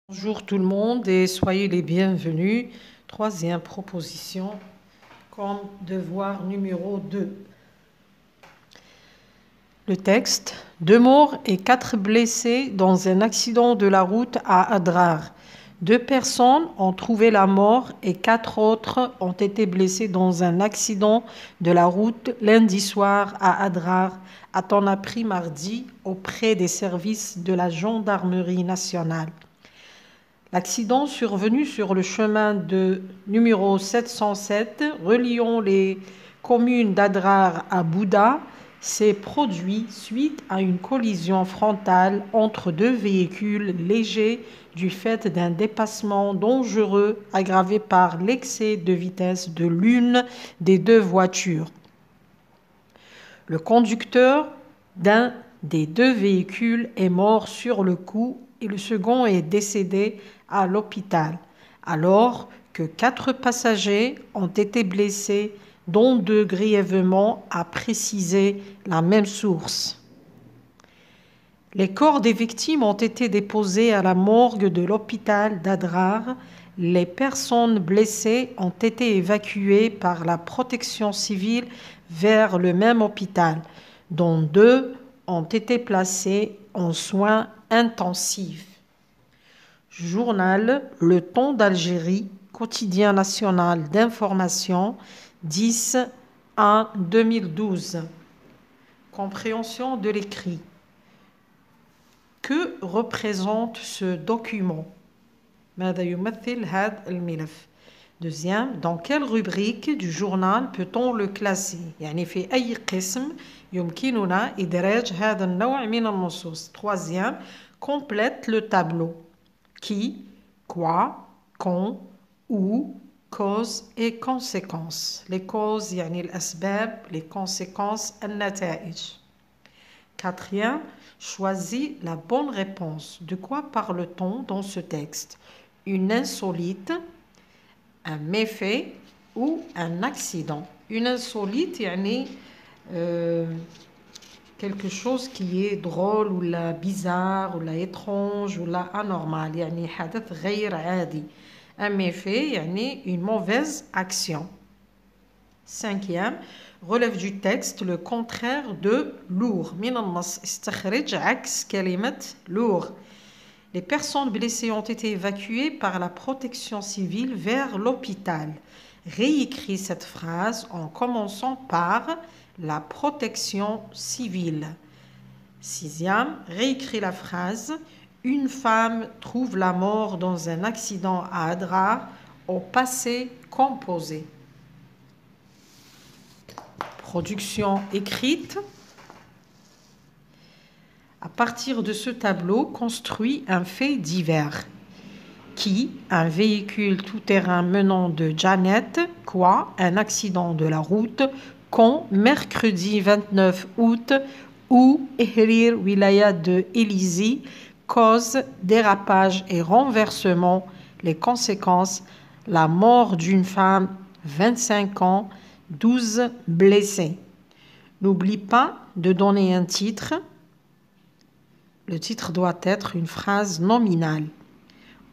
Bonjour tout le monde et soyez les bienvenus. Troisième proposition comme devoir numéro 2. Le texte. 2 morts et 4 blessés dans un accident de la route à Adrar. 2 personnes ont trouvé la mort et 4 autres ont été blessées dans un accident de la route lundi soir à Adrar, a-t-on appris mardi auprès des services de la gendarmerie nationale. L'accident survenu sur le chemin de numéro 707 reliant les communes d'Adrar à Bouda s'est produit suite à une collision frontale entre 2 véhicules légers du fait d'un dépassement dangereux aggravé par l'excès de vitesse de l'une des 2 voitures. Le conducteur d'un des 2 véhicules est mort sur le coup et le second est décédé à l'hôpital, alors que 4 passagers ont été blessés, dont 2 grièvement, a précisé la même source. Les corps des victimes ont été déposés à la morgue de l'hôpital d'Adrar. Les personnes blessées ont été évacuées par la protection civile vers le même hôpital, dont 2 ont été placées en soins intensifs. Journal Le Temps d'Algérie, quotidien national d'information, 10/1/2012. Compréhension de l'écrit. Que représente ce document? ماذا يمثل هذا الملف؟ Deuxième, dans quelle rubrique du journal peut-on le classer؟ يعني في أي قسم يمكننا إدراج هذا النوع من النصوص. Troisième, complète le tableau. Qui, quoi, quand, où, cause et conséquences. Les causes يعني الأسباب, les conséquences النتائج. Quatrième, choisis la bonne réponse. De quoi parle-t-on dans ce texte? Une insolite, un méfait ou un accident. Une insolite يعني quelque chose qui est drôle ou la bizarre ou la étrange ou la anormal يعني حدث غير عادي. Un méfait يعني une mauvaise action. Cinquième, relève du texte le contraire de lourd. من النص استخرج عكس كلمة lourd. Les personnes blessées ont été évacuées par la protection civile vers l'hôpital. Réécris cette phrase en commençant par la protection civile. Sixième, réécris la phrase. Une femme trouve la mort dans un accident à Adrar au passé composé. Production écrite. À partir de ce tableau, construis un fait divers. Qui, un véhicule tout-terrain menant de Janet. Quoi, un accident de la route. Quand, mercredi 29 août. Où, Ehrir, wilaya de Élizy. Cause, dérapage et renversement. Les conséquences, la mort d'une femme, 25 ans, 12 blessés. N'oublie pas de donner un titre. Le titre doit être une phrase nominale.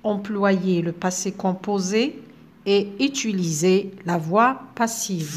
Employer le passé composé et utiliser la voix passive.